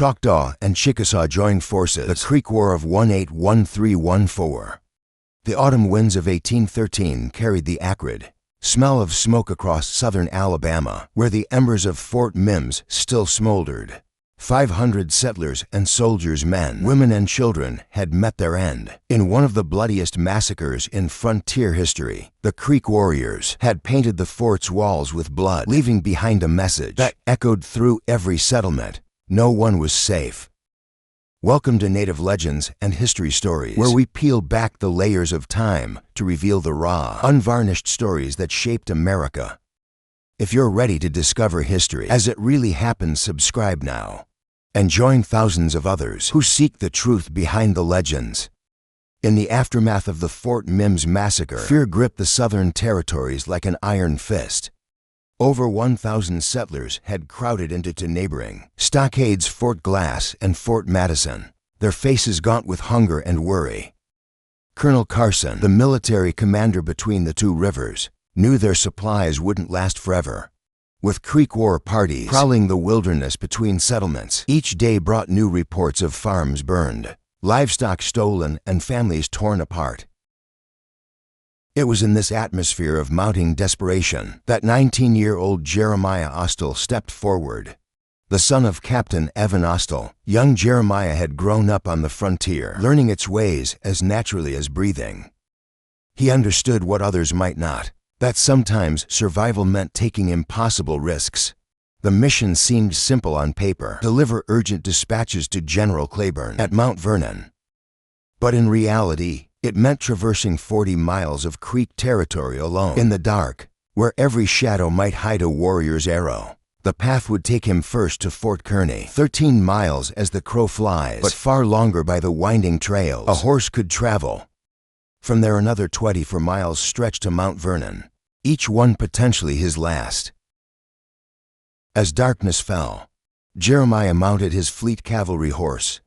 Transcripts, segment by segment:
Choctaw and Chickasaw joined forces. The Creek War of 181314. The autumn winds of 1813 carried the acrid smell of smoke across southern Alabama, where the embers of Fort Mims still smoldered. 500 settlers and soldiers, men, women, and children, had met their end. In one of the bloodiest massacres in frontier history, the Creek warriors had painted the fort's walls with blood, leaving behind a message that echoed through every settlement: no one was safe. Welcome to Native Legends and History Stories, where we peel back the layers of time to reveal the raw, unvarnished stories that shaped America. If you're ready to discover history as it really happened, subscribe now and join thousands of others who seek the truth behind the legends. In the aftermath of the Fort Mims massacre, fear gripped the southern territories like an iron fist. Over 1,000 settlers had crowded into neighboring stockades Fort Glass and Fort Madison, their faces gaunt with hunger and worry. Colonel Carson, the military commander between the two rivers, knew their supplies wouldn't last forever. With Creek War parties prowling the wilderness between settlements, each day brought new reports of farms burned, livestock stolen, and families torn apart. It was in this atmosphere of mounting desperation that 19-year-old Jeremiah Austell stepped forward. The son of Captain Evan Austell, young Jeremiah had grown up on the frontier, learning its ways as naturally as breathing. He understood what others might not, that sometimes survival meant taking impossible risks. The mission seemed simple on paper: deliver urgent dispatches to General Claiborne at Mount Vernon. But in reality, it meant traversing 40 miles of Creek territory alone, in the dark, where every shadow might hide a warrior's arrow. The path would take him first to Fort Kearny, 13 miles as the crow flies, but far longer by the winding trails a horse could travel. From there, another 24 miles stretched to Mount Vernon, each one potentially his last. As darkness fell, Jeremiah mounted his fleet cavalry horse.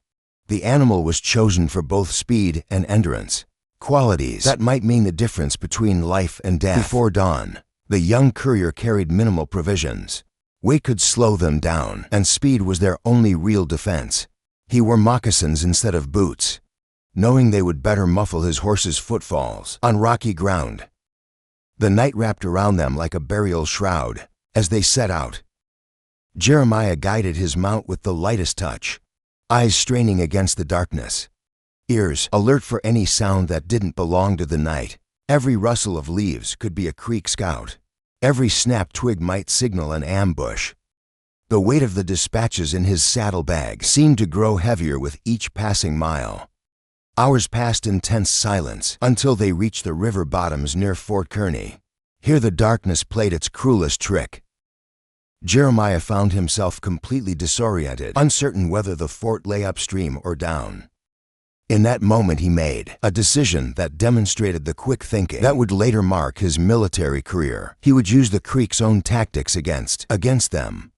The animal was chosen for both speed and endurance, qualities that might mean the difference between life and death. Before dawn, the young courier carried minimal provisions. Weight could slow them down, and speed was their only real defense. He wore moccasins instead of boots, knowing they would better muffle his horse's footfalls on rocky ground. The night wrapped around them like a burial shroud as they set out. Jeremiah guided his mount with the lightest touch, eyes straining against the darkness, ears alert for any sound that didn't belong to the night. Every rustle of leaves could be a Creek scout. Every snapped twig might signal an ambush. The weight of the dispatches in his saddlebag seemed to grow heavier with each passing mile. Hours passed in tense silence until they reached the river bottoms near Fort Kearny. Here the darkness played its cruelest trick. Jeremiah found himself completely disoriented, uncertain whether the fort lay upstream or down. In that moment he made a decision that demonstrated the quick thinking that would later mark his military career. He would use the Creek's own tactics against them.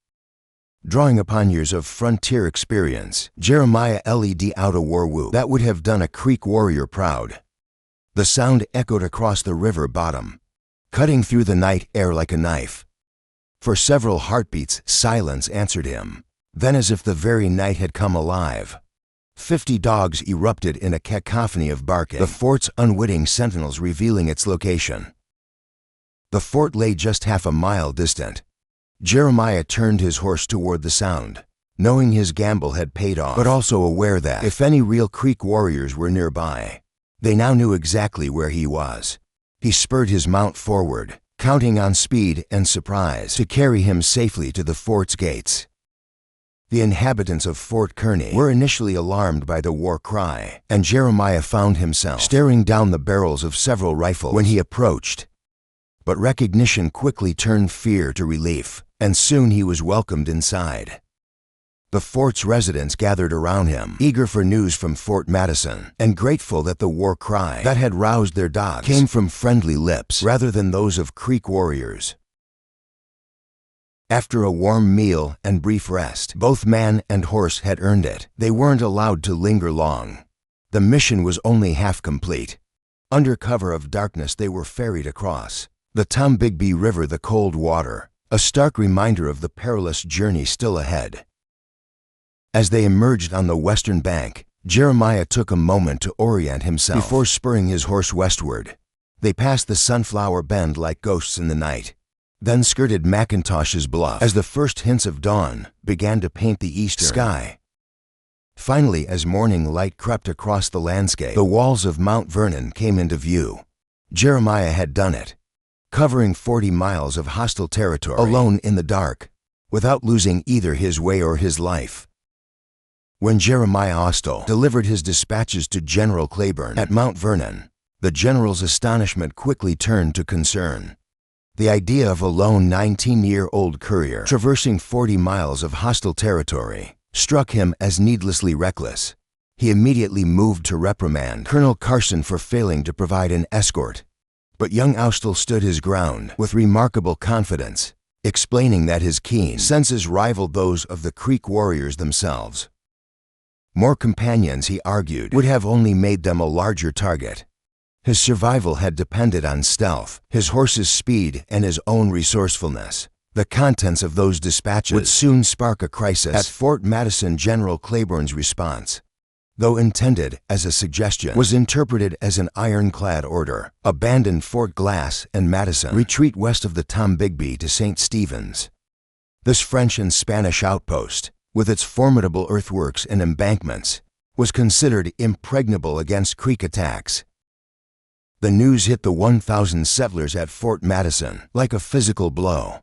Drawing upon years of frontier experience, Jeremiah led out a war whoop that would have done a Creek warrior proud. The sound echoed across the river bottom, cutting through the night air like a knife. For several heartbeats, silence answered him. Then, as if the very night had come alive, 50 dogs erupted in a cacophony of barking, the fort's unwitting sentinels revealing its location. The fort lay just half a mile distant. Jeremiah turned his horse toward the sound, knowing his gamble had paid off, but also aware that if any real Creek warriors were nearby, they now knew exactly where he was. He spurred his mount forward, counting on speed and surprise to carry him safely to the fort's gates. The inhabitants of Fort Kearny were initially alarmed by the war cry, and Jeremiah found himself staring down the barrels of several rifles when he approached. But recognition quickly turned fear to relief, and soon he was welcomed inside. The fort's residents gathered around him, eager for news from Fort Madison, and grateful that the war cry that had roused their dogs came from friendly lips rather than those of Creek warriors. After a warm meal and brief rest, both man and horse had earned it. They weren't allowed to linger long. The mission was only half complete. Under cover of darkness, they were ferried across the Tombigbee River, the cold water, a stark reminder of the perilous journey still ahead. As they emerged on the western bank, Jeremiah took a moment to orient himself before spurring his horse westward. They passed the Sunflower Bend like ghosts in the night, then skirted McIntosh's Bluff as the first hints of dawn began to paint the eastern sky. Finally, as morning light crept across the landscape, the walls of Mount Vernon came into view. Jeremiah had done it, covering 40 miles of hostile territory alone in the dark, without losing either his way or his life. When Jeremiah Austell delivered his dispatches to General Claiborne at Mount Vernon, the general's astonishment quickly turned to concern. The idea of a lone 19-year-old courier traversing 40 miles of hostile territory struck him as needlessly reckless. He immediately moved to reprimand Colonel Carson for failing to provide an escort. But young Austell stood his ground with remarkable confidence, explaining that his keen senses rivaled those of the Creek warriors themselves. More companions, he argued, would have only made them a larger target. His survival had depended on stealth, his horse's speed, and his own resourcefulness. The contents of those dispatches would soon spark a crisis at Fort Madison. General Claiborne's response, though intended as a suggestion, was interpreted as an ironclad order: abandon Fort Glass and Madison, retreat west of the Tombigbee to St. Stephen's. This French and Spanish outpost, with its formidable earthworks and embankments, was considered impregnable against Creek attacks. The news hit the 1,000 settlers at Fort Madison like a physical blow.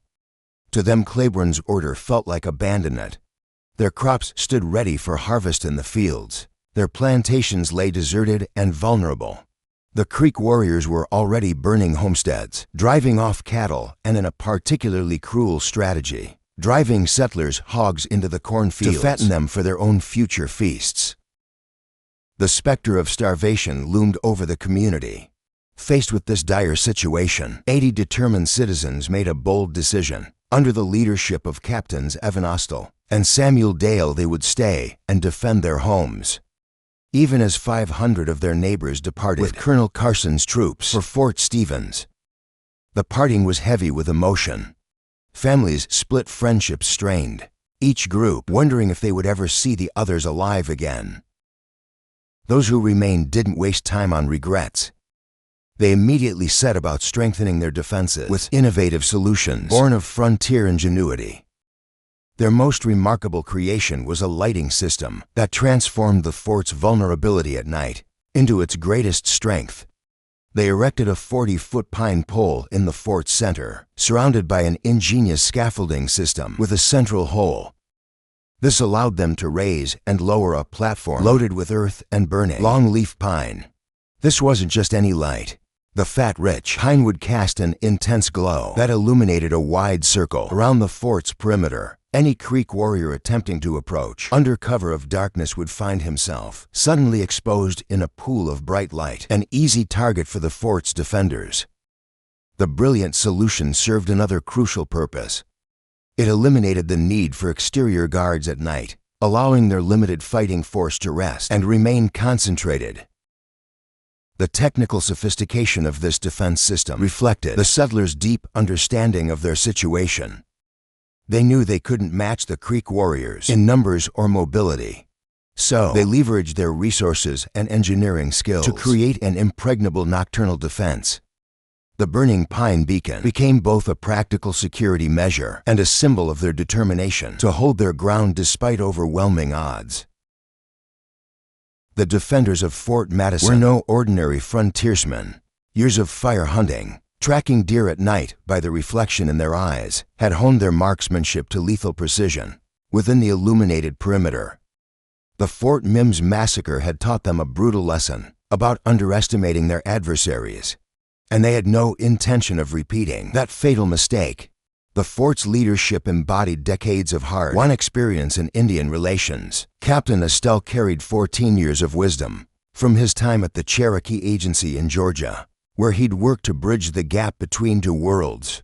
To them, Claiborne's order felt like abandonment. Their crops stood ready for harvest in the fields. Their plantations lay deserted and vulnerable. The Creek warriors were already burning homesteads, driving off cattle, and in a particularly cruel strategy, driving settlers' hogs into the cornfields to fatten them for their own future feasts. The specter of starvation loomed over the community. Faced with this dire situation, 80 determined citizens made a bold decision. Under the leadership of Captains Evan Austell and Samuel Dale, they would stay and defend their homes. Even as 500 of their neighbors departed with Colonel Carson's troops for Fort Stevens. The parting was heavy with emotion. Families split, friendships strained, each group wondering if they would ever see the others alive again. Those who remained didn't waste time on regrets. They immediately set about strengthening their defenses with innovative solutions born of frontier ingenuity. Their most remarkable creation was a lighting system that transformed the fort's vulnerability at night into its greatest strength. They erected a 40-foot pine pole in the fort's center, surrounded by an ingenious scaffolding system with a central hole. This allowed them to raise and lower a platform loaded with earth and burning longleaf pine. This wasn't just any light. The fat, rich pine would cast an intense glow that illuminated a wide circle around the fort's perimeter. Any Creek warrior attempting to approach under cover of darkness would find himself suddenly exposed in a pool of bright light, an easy target for the fort's defenders. The brilliant solution served another crucial purpose. It eliminated the need for exterior guards at night, allowing their limited fighting force to rest and remain concentrated. The technical sophistication of this defense system reflected the settlers' deep understanding of their situation. They knew they couldn't match the Creek warriors in numbers or mobility. So they leveraged their resources and engineering skills to create an impregnable nocturnal defense. The burning pine beacon became both a practical security measure and a symbol of their determination to hold their ground despite overwhelming odds. The defenders of Fort Madison were no ordinary frontiersmen. Years of fire hunting, tracking deer at night by the reflection in their eyes, had honed their marksmanship to lethal precision within the illuminated perimeter. The Fort Mims massacre had taught them a brutal lesson about underestimating their adversaries, and they had no intention of repeating that fatal mistake. The fort's leadership embodied decades of hard-won experience in Indian relations. Captain Austell carried 14 years of wisdom from his time at the Cherokee Agency in Georgia, where he'd worked to bridge the gap between two worlds.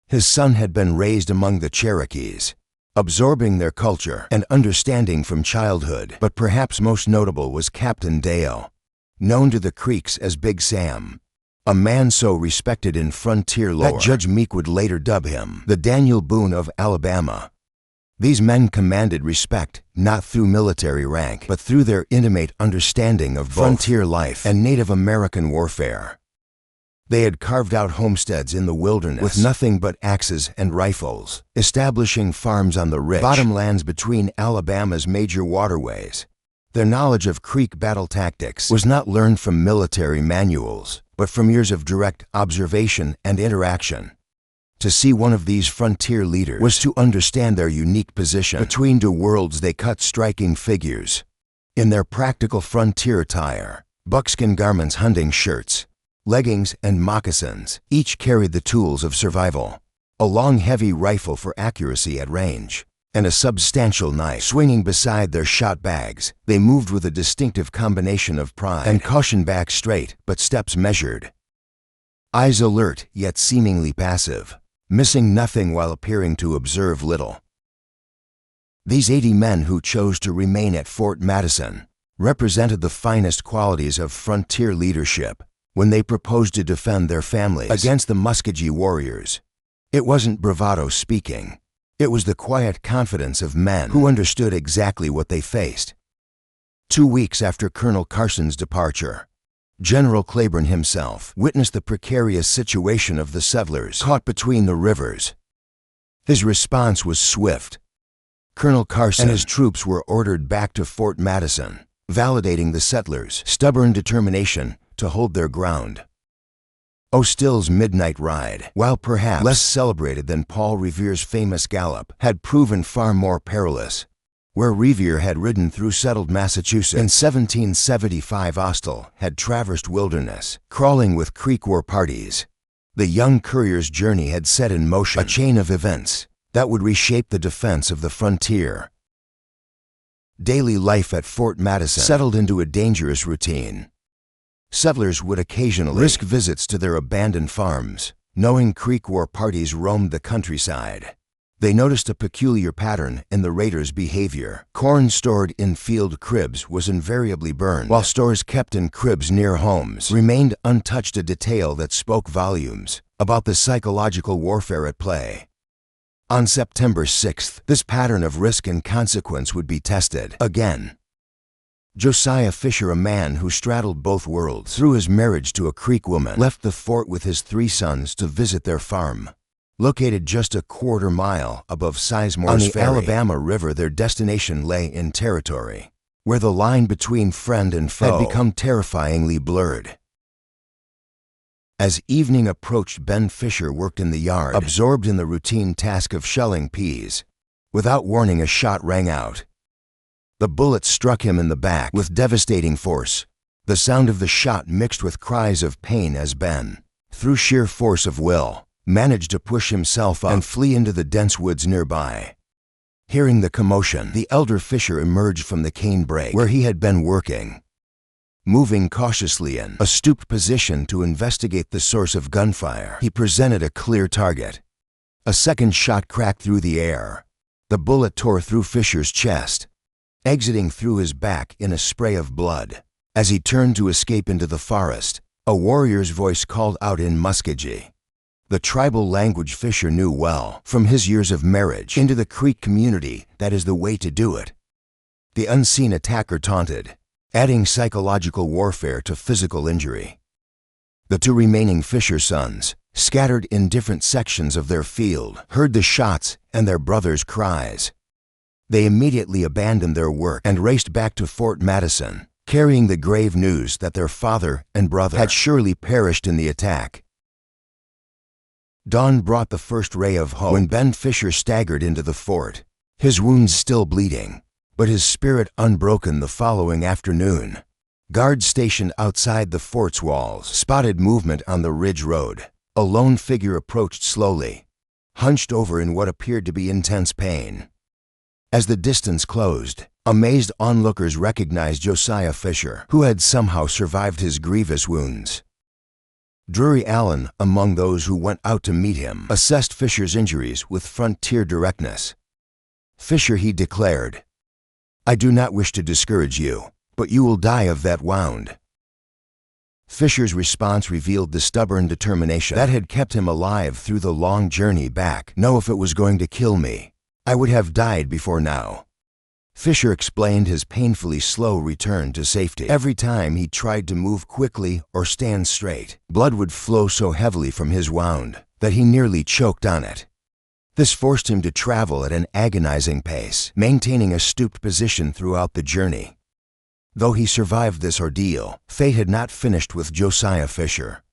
His son had been raised among the Cherokees, absorbing their culture and understanding from childhood. But perhaps most notable was Captain Dale, known to the Creeks as Big Sam, a man so respected in frontier lore that Judge Meek would later dub him the Daniel Boone of Alabama. These men commanded respect not through military rank, but through their intimate understanding of frontier life and Native American warfare. They had carved out homesteads in the wilderness with nothing but axes and rifles, establishing farms on the rich bottomlands between Alabama's major waterways. Their knowledge of Creek battle tactics was not learned from military manuals, but from years of direct observation and interaction. To see one of these frontier leaders was to understand their unique position between two worlds. They cut striking figures. In their practical frontier attire, buckskin garments, hunting shirts, leggings, and moccasins, each carried the tools of survival. A long, heavy rifle for accuracy at range, and a substantial knife swinging beside their shot bags. They moved with a distinctive combination of pride and caution, back straight but steps measured. Eyes alert yet seemingly passive, missing nothing while appearing to observe little. These 80 men who chose to remain at Fort Madison represented the finest qualities of frontier leadership when they proposed to defend their families against the Muskogee warriors. It wasn't bravado speaking. It was the quiet confidence of men who understood exactly what they faced. 2 weeks after Colonel Carson's departure, General Claiborne himself witnessed the precarious situation of the settlers caught between the rivers. His response was swift. Colonel Carson and his troops were ordered back to Fort Madison, validating the settlers' stubborn determination to hold their ground. O. Still's midnight ride, while perhaps less celebrated than Paul Revere's famous gallop, had proven far more perilous. Where Revere had ridden through settled Massachusetts in 1775, Austell had traversed wilderness, crawling with Creek war parties. The young courier's journey had set in motion a chain of events that would reshape the defense of the frontier. Daily life at Fort Madison settled into a dangerous routine. Settlers would occasionally risk visits to their abandoned farms, knowing Creek war parties roamed the countryside. They noticed a peculiar pattern in the raiders' behavior. Corn stored in field cribs was invariably burned, while stores kept in cribs near homes remained untouched, a detail that spoke volumes about the psychological warfare at play. On September 6th, this pattern of risk and consequence would be tested again. Josiah Fisher, a man who straddled both worlds through his marriage to a Creek woman, left the fort with his 3 sons to visit their farm. Located just a quarter-mile above Sizemore's Ferry on the Alabama River, their destination lay in territory where the line between friend and foe had become terrifyingly blurred. As evening approached, Ben Fisher worked in the yard, absorbed in the routine task of shelling peas. Without warning, a shot rang out. The bullet struck him in the back with devastating force. The sound of the shot mixed with cries of pain as Ben, through sheer force of will, managed to push himself up and flee into the dense woods nearby. Hearing the commotion, the elder Fisher emerged from the cane brake where he had been working. Moving cautiously in a stooped position to investigate the source of gunfire, he presented a clear target. A second shot cracked through the air. The bullet tore through Fisher's chest, exiting through his back in a spray of blood. As he turned to escape into the forest, a warrior's voice called out in Muskogee, the tribal language Fisher knew well from his years of marriage into the Creek community. That is the way to do it. The unseen attacker taunted, adding psychological warfare to physical injury. The 2 remaining Fisher sons, scattered in different sections of their field, heard the shots and their brother's cries. They immediately abandoned their work and raced back to Fort Madison, carrying the grave news that their father and brother had surely perished in the attack. Dawn brought the first ray of hope when Ben Fisher staggered into the fort, his wounds still bleeding, but his spirit unbroken. The following afternoon, guards stationed outside the fort's walls spotted movement on the ridge road. A lone figure approached slowly, hunched over in what appeared to be intense pain. As the distance closed, amazed onlookers recognized Josiah Fisher, who had somehow survived his grievous wounds. Drury Allen, among those who went out to meet him, assessed Fisher's injuries with frontier directness. "Fisher," he declared, "I do not wish to discourage you, but you will die of that wound." Fisher's response revealed the stubborn determination that had kept him alive through the long journey back. "Know if it was going to kill me, I would have died before now." Fisher explained his painfully slow return to safety. Every time he tried to move quickly or stand straight, blood would flow so heavily from his wound that he nearly choked on it. This forced him to travel at an agonizing pace, maintaining a stooped position throughout the journey. Though he survived this ordeal, fate had not finished with Josiah Fisher.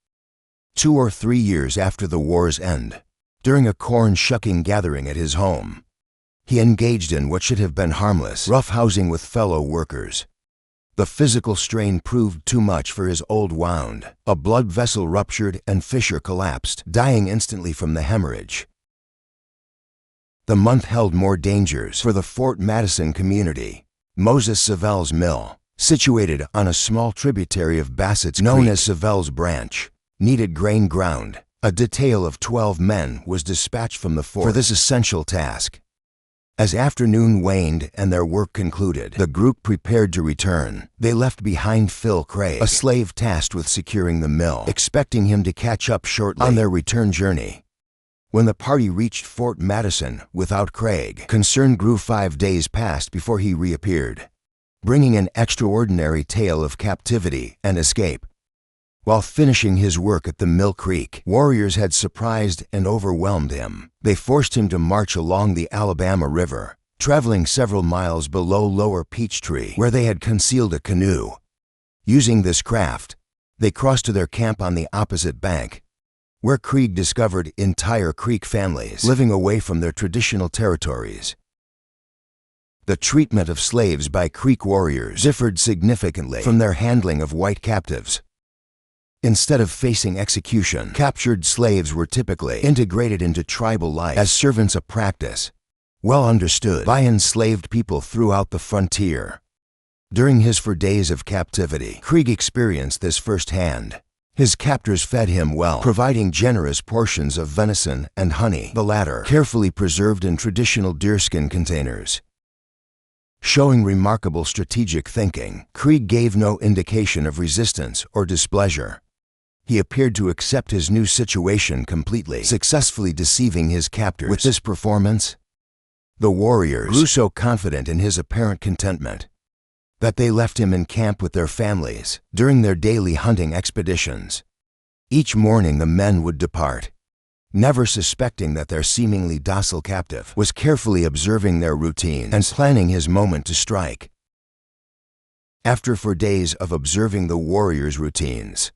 2 or 3 years after the war's end, during a corn-shucking gathering at his home, he engaged in what should have been harmless roughhousing with fellow workers. The physical strain proved too much for his old wound. A blood vessel ruptured and Fisher collapsed, dying instantly from the hemorrhage. The month held more dangers for the Fort Madison community. Moses Savell's mill, situated on a small tributary of Bassett's known as Savell's Branch, needed grain ground. A detail of 12 men was dispatched from the fort for this essential task. As afternoon waned and their work concluded, the group prepared to return. They left behind Phil Craig, a slave tasked with securing the mill, expecting him to catch up shortly on their return journey. When the party reached Fort Madison without Craig, concern grew. 5 days passed before he reappeared, bringing an extraordinary tale of captivity and escape. While finishing his work at the Mill Creek, warriors had surprised and overwhelmed him. They forced him to march along the Alabama River, traveling several miles below Lower Peachtree, where they had concealed a canoe. Using this craft, they crossed to their camp on the opposite bank, where Krieg discovered entire Creek families living away from their traditional territories. The treatment of slaves by Creek warriors differed significantly from their handling of white captives. Instead of facing execution, captured slaves were typically integrated into tribal life as servants, a practice well understood by enslaved people throughout the frontier. During his 4 days of captivity, Krieg experienced this firsthand. His captors fed him well, providing generous portions of venison and honey, the latter carefully preserved in traditional deerskin containers. Showing remarkable strategic thinking, Krieg gave no indication of resistance or displeasure. He appeared to accept his new situation completely, successfully deceiving his captors. With this performance, the warriors grew so confident in his apparent contentment that they left him in camp with their families during their daily hunting expeditions. Each morning the men would depart, never suspecting that their seemingly docile captive was carefully observing their routine and planning his moment to strike. After 4 days of observing the warriors' routines,